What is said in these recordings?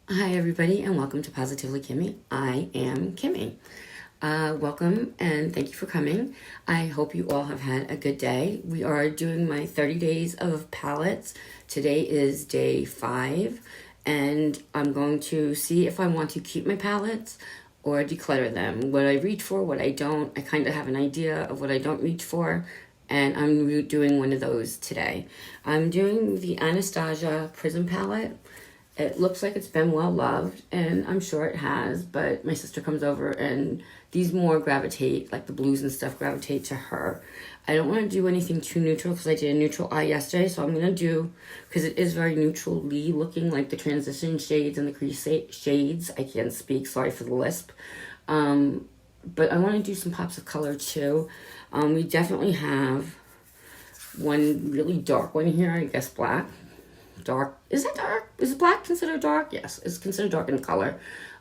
Hi, everybody, and welcome to Positively Kimmy. I am Kimmy. Welcome and thank you for coming. I hope you all have had a good day. We are doing my 30 days of palettes. Today is day 5, and I'm going to see if I want to keep my palettes or declutter them. What I reach for, what I don't. I kind of have an idea of what I don't reach for, and I'm doing one of those today. I'm doing the Anastasia Prism palette. It looks like it's been well loved, and I'm sure it has, but my sister comes over and these more gravitate, like the blues and stuff, gravitate to her. I don't want to do anything too neutral because I did a neutral eye yesterday, so I'm going to do, because it is very neutrally looking, like the transition shades and the crease shades. I can't speak, sorry for the lisp. But I want to do some pops of color too. We definitely have one really dark one here, I guess black. Dark. Is it dark? Is black considered dark? Yes, it's considered dark in color.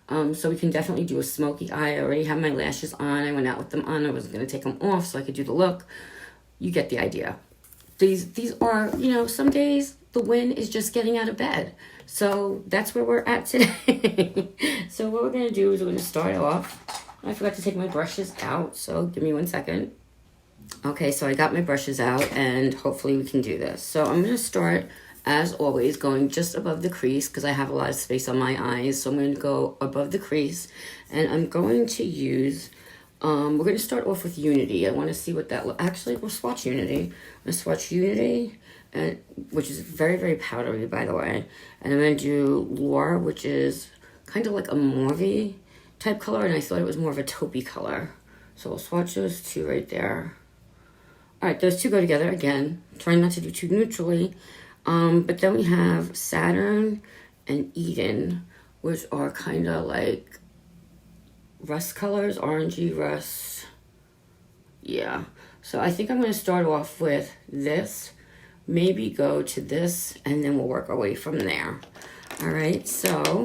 So we can definitely do a smoky eye. I already have my lashes on. I went out with them on. I wasn't going to take them off so I could do the look. You get the idea. These are, some days the wind is just getting out of bed. So that's where we're at today. So what we're going to do is we're going to start off. I forgot to take my brushes out, so give me 1 second. Okay, so I got my brushes out, and hopefully we can do this. So I'm going to start, as always, going just above the crease because I have a lot of space on my eyes. So I'm going to go above the crease, and I'm going to use, we're going to start off with Unity. I want to see what that looks. Actually, we'll swatch Unity. I'm going to swatch Unity, which is very, very powdery, by the way. And I'm going to do Lure, which is kind of like a mauve type color, and I thought it was more of a taupey color. So we'll swatch those two right there. All right, those two go together again. Trying not to do too neutrally. But then we have Saturn and Eden, which are kind of like rust colors, orangey rust. Yeah. So I think I'm going to start off with this, maybe go to this, and then we'll work our way from there. All right, so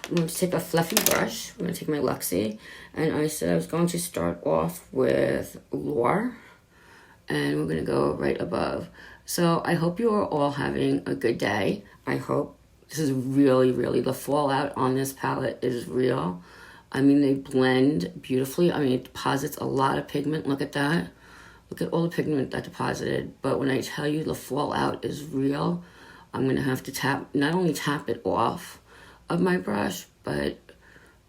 I'm going to take a fluffy brush. I'm going to take my Luxie, and I said I was going to start off with Lure, and we're going to go right above. So I hope you are all having a good day. I hope this is really, the fallout on this palette is real. I mean, they blend beautifully. I mean, it deposits a lot of pigment. Look at that. Look at all the pigment that deposited. But when I tell you the fallout is real, I'm going to have to not only tap it off of my brush, but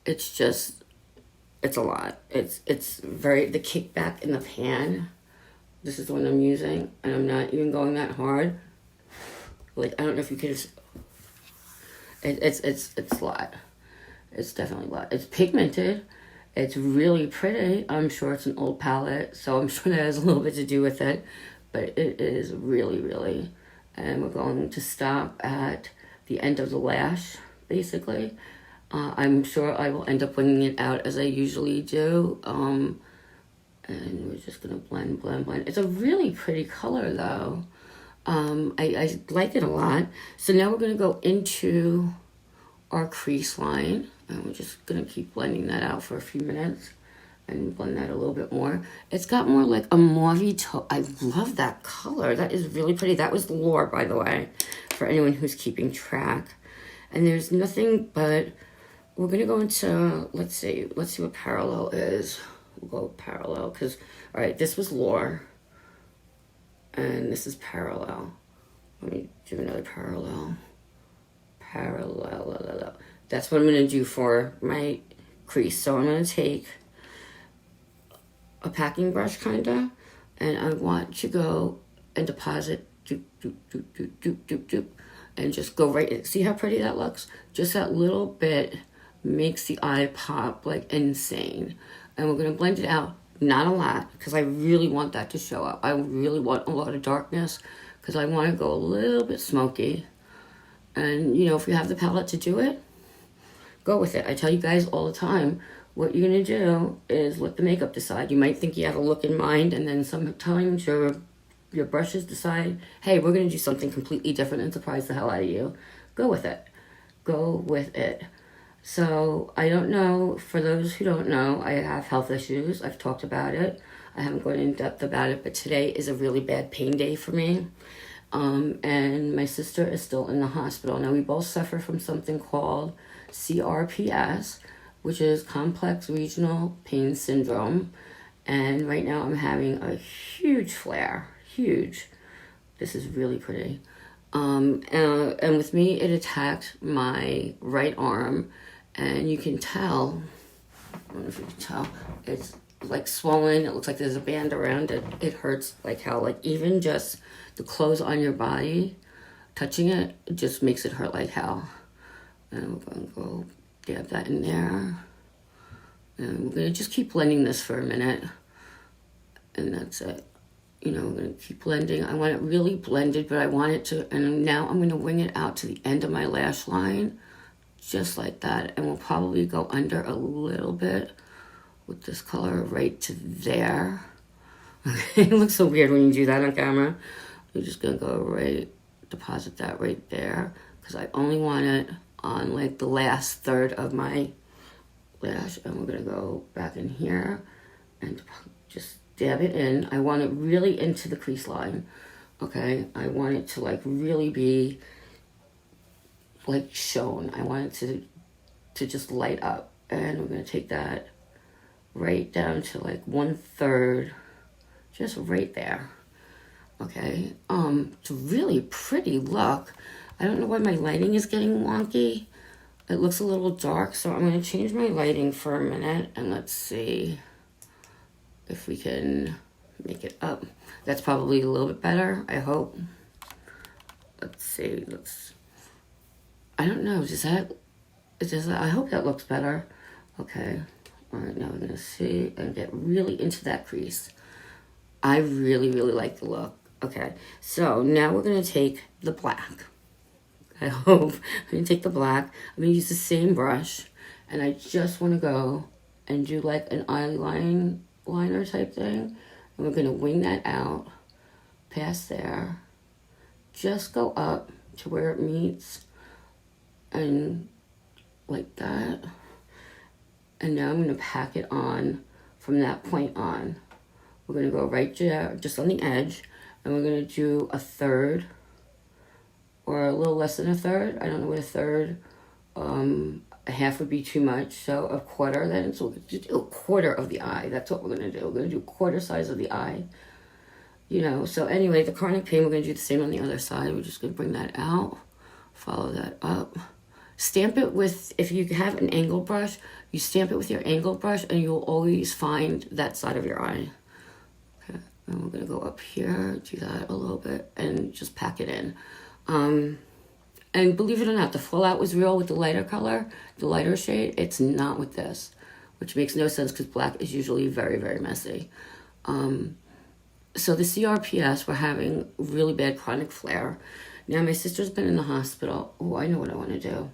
it's a lot. It's very, the kickback in the pan. This is the one I'm using, and I'm not even going that hard. Like, I don't know if you can just, it's a lot. It's definitely a lot. It's pigmented. It's really pretty. I'm sure it's an old palette, so I'm sure that has a little bit to do with it. But it is really, and we're going to stop at the end of the lash, basically. I'm sure I will end up blending it out as I usually do. And we're just going to blend. It's a really pretty color, though. I like it a lot. So now we're going to go into our crease line. And we're just going to keep blending that out for a few minutes. And blend that a little bit more. It's got more like a mauve tone. I love that color. That is really pretty. That was Lure, by the way, for anyone who's keeping track. And there's nothing but... We're going to go into... Let's see what parallel is. We'll go parallel because, all right, this was Lure, and this is parallel. Let me do another parallel. That's what I'm going to do for my crease. So I'm going to take a packing brush, kind of, and I want to go and deposit, doop, and just go right in. See how pretty that looks? Just that little bit makes the eye pop like insane. And we're going to blend it out, not a lot, because I really want that to show up. I really want a lot of darkness, because I want to go a little bit smoky. And, if you have the palette to do it, go with it. I tell you guys all the time, what you're going to do is let the makeup decide. You might think you have a look in mind, and then sometimes your brushes decide, hey, we're going to do something completely different and surprise the hell out of you. Go with it. Go with it. So, I don't know, for those who don't know, I have health issues. I've talked about it. I haven't gone in depth about it, but today is a really bad pain day for me. And my sister is still in the hospital. Now, we both suffer from something called CRPS, which is Complex Regional Pain Syndrome. And right now I'm having a huge flare. Huge. This is really pretty. And with me, it attacked my right arm. And you can tell, I don't know if you can tell, it's like swollen. It looks like there's a band around it. It hurts like hell. Like even just the clothes on your body, touching it, it just makes it hurt like hell. And we're going to go dab that in there. And we're going to just keep blending this for a minute. And that's it. You know, we're going to keep blending. I want it really blended, but I want it to, and now I'm going to wing it out to the end of my lash line. Just like that. And we'll probably go under a little bit with this color right to there. It looks so weird when you do that on camera. We're just going to go right, deposit that right there. Because I only want it on like the last third of my lash. And we're going to go back in here and just dab it in. I want it really into the crease line. Okay? I want it to like really be like shown. I want it to just light up. And we're going to take that right down to like 1/3, just right there. Okay, it's a really pretty look. I don't know why my lighting is getting wonky. It looks a little dark, so I'm going to change my lighting for a minute, and let's see if we can make it up. That's probably a little bit better, I hope. Let's see, I don't know, I hope that looks better. Okay. All right, now we're going to see and get really into that crease. I really, really like the look. Okay, so now we're going to take the black. I hope. I'm going to take the black. I'm going to use the same brush. And I just want to go and do like an eyeliner type thing. And we're going to wing that out past there. Just go up to where it meets. And like that. And now I'm going to pack it on from that point on. We're going to go right there, just on the edge. And we're going to do 1/3 or a little less than 1/3. I don't know what 1/3. A half would be too much. So 1/4 then. So we'll just do 1/4 of the eye. That's what we're going to do. We're going to do 1/4 size of the eye. You know, so anyway, the chronic pain, we're going to do the same on the other side. We're just going to bring that out. Follow that up. Stamp it with, if you have an angle brush, you stamp it with your angle brush and you'll always find that side of your eye. Okay, and we're going to go up here, do that a little bit, and just pack it in. And believe it or not, the fallout was real with the lighter color, the lighter shade. It's not with this, which makes no sense because black is usually very, very messy. So the CRPS, we're having really bad chronic flare. Now, my sister's been in the hospital. Oh, I know what I want to do.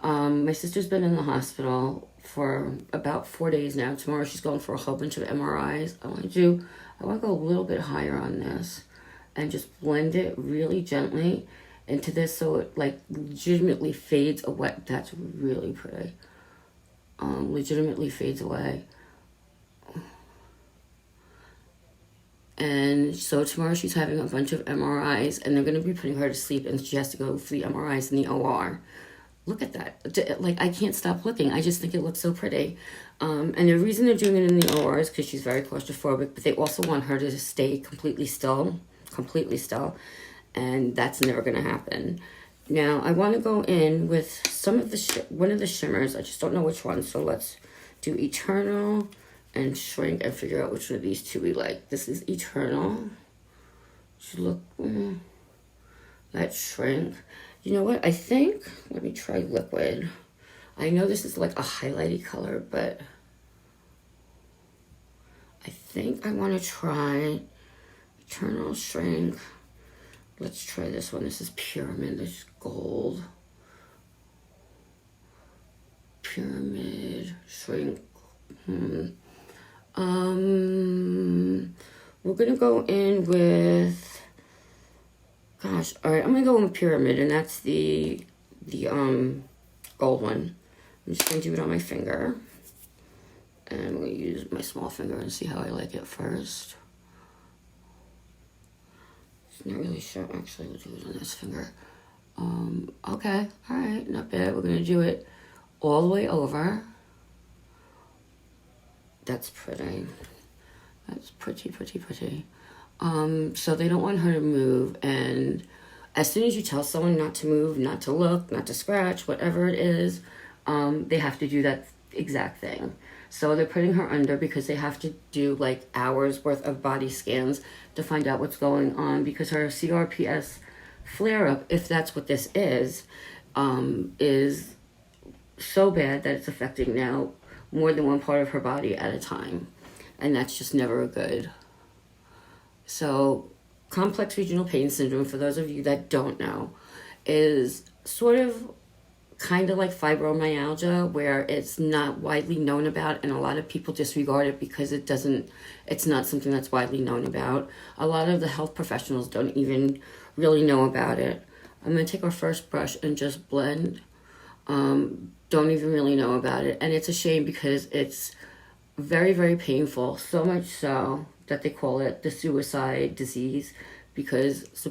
My sister's been in the hospital for about 4 days now. Tomorrow she's going for a whole bunch of MRIs. I want to go a little bit higher on this and just blend it really gently into this so it like legitimately fades away. That's really pretty. Legitimately fades away. And so tomorrow she's having a bunch of MRIs and they're going to be putting her to sleep and she has to go for the MRIs in the OR. Look at that. Like, I can't stop looking. I just think it looks so pretty. And the reason they're doing it in the OR is because she's very claustrophobic, but they also want her to stay completely still. And that's never going to happen. Now, I want to go in with some of one of the shimmers. I just don't know which one. So let's do Eternal and Shrink and figure out which one of these two we like. This is Eternal. Should look, that's Shrink. You know what? I think, let me try Liquid. I know this is like a highlighty color, but I think I want to try Eternal, Shrink. Let's try this one. This is Pyramid. This is gold. Pyramid, Shrink. We're gonna go in with, gosh, all right, I'm gonna go in with Pyramid, and that's the gold one. I'm just gonna do it on my finger, and I'm gonna use my small finger and see how I like it first. not really sure. Actually, we'll do it on this finger. Okay, all right, not bad. We're gonna do it all the way over. That's pretty. That's pretty, pretty, pretty. So they don't want her to move, and as soon as you tell someone not to move, not to look, not to scratch, whatever it is, they have to do that exact thing. So they're putting her under because they have to do like hours worth of body scans to find out what's going on, because her CRPS flare-up, if that's what this is so bad that it's affecting now more than one part of her body at a time. And that's just never good. So complex regional pain syndrome, for those of you that don't know, is sort of kind of like fibromyalgia, where it's not widely known about and a lot of people disregard it because it's not something that's widely known about. A lot of the health professionals don't even really know about it. I'm going to take our first brush and just blend. Don't even really know about it. And it's a shame because it's very, very painful. So much so that they call it the suicide disease, because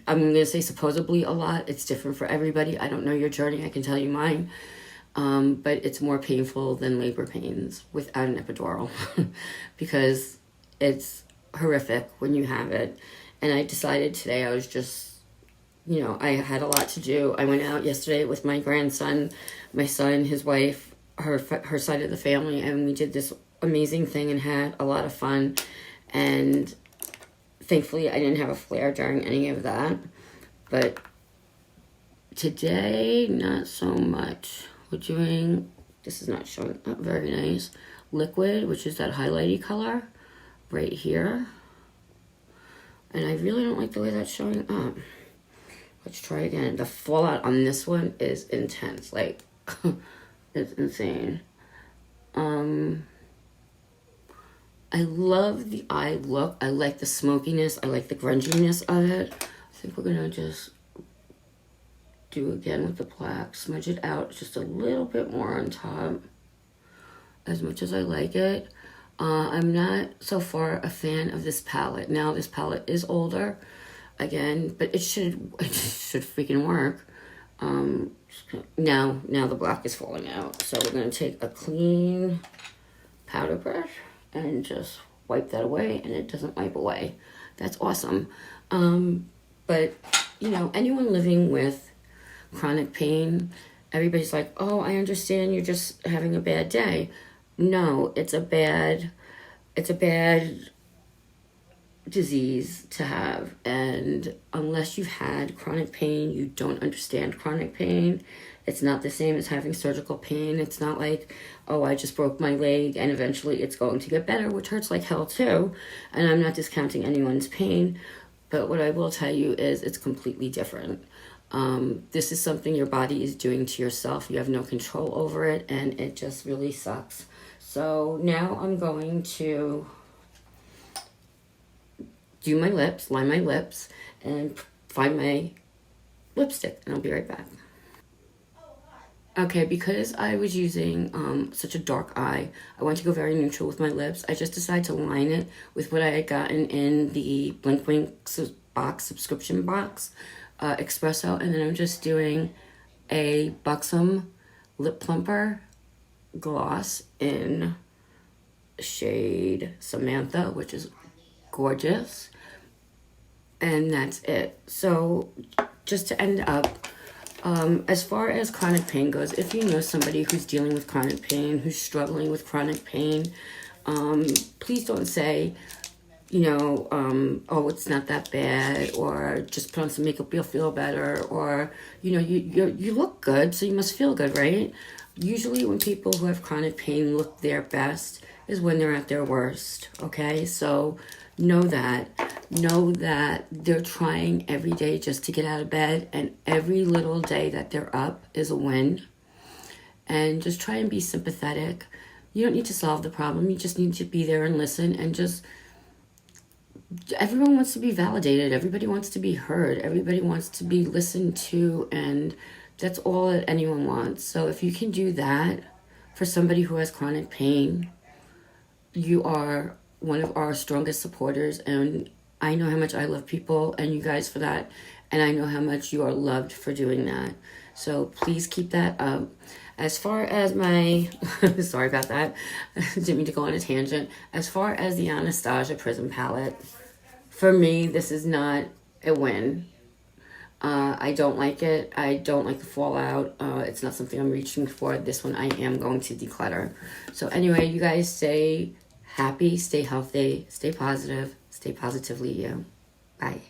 I'm going to say supposedly a lot. It's different for everybody. I don't know your journey. I can tell you mine. But it's more painful than labor pains without an epidural because it's horrific when you have it. And I decided today I was just, I had a lot to do. I went out yesterday with my grandson, my son, his wife, her side of the family, and we did this amazing thing and had a lot of fun. And thankfully, I didn't have a flare during any of that. But today, not so much. We're doing, this is not showing up very nice, liquid, which is that highlighty color right here. And I really don't like the way that's showing up. Let's try again. The fallout on this one is intense. Like, it's insane. I love the eye look. I like the smokiness. I like the grunginess of it. I think we're going to just do again with the black. Smudge it out just a little bit more on top. As much as I like it. I'm not so far a fan of this palette. Now, this palette is older. Again, but it should freaking work. Now the black is falling out. So we're going to take a clean powder brush and just wipe that away, and it doesn't wipe away. That's awesome. But, anyone living with chronic pain, everybody's like, oh, I understand you're just having a bad day. No, it's a bad disease to have, and unless you've had chronic pain, you don't understand chronic pain. It's not the same as having surgical pain. It's not like, oh, I just broke my leg and eventually it's going to get better, which hurts like hell too. And I'm not discounting anyone's pain, but what I will tell you is it's completely different. This is something your body is doing to yourself. You have no control over it, and it just really sucks. So now I'm going to do my lips, line my lips, and find my lipstick, and I'll be right back. Okay, because I was using such a dark eye, I want to go very neutral with my lips. I just decided to line it with what I had gotten in the Blink Wink subscription box, Espresso, and then I'm just doing a Buxom Lip Plumper gloss in shade Samantha, which is gorgeous. And that's it. So just to end up, as far as chronic pain goes, if you know somebody who's dealing with chronic pain, who's struggling with chronic pain, please don't say, oh, it's not that bad, or just put on some makeup, you'll feel better, or, you look good, so you must feel good, right? Usually when people who have chronic pain look their best is when they're at their worst, okay? So know that they're trying every day just to get out of bed, and every little day that they're up is a win. And just try and be sympathetic. You don't need to solve the problem. You just need to be there and listen, and everyone wants to be validated. Everybody wants to be heard. Everybody wants to be listened to, and that's all that anyone wants. So if you can do that for somebody who has chronic pain, you are one of our strongest supporters, and I know how much I love people and you guys for that. And I know how much you are loved for doing that. So please keep that up. As far as my, sorry about that. Didn't mean to go on a tangent. As far as the Anastasia Prism palette, for me, this is not a win. I don't like it. I don't like the fallout. It's not something I'm reaching for. This one I am going to declutter. So anyway, you guys stay happy, stay healthy, stay positive, stay positively you. Bye.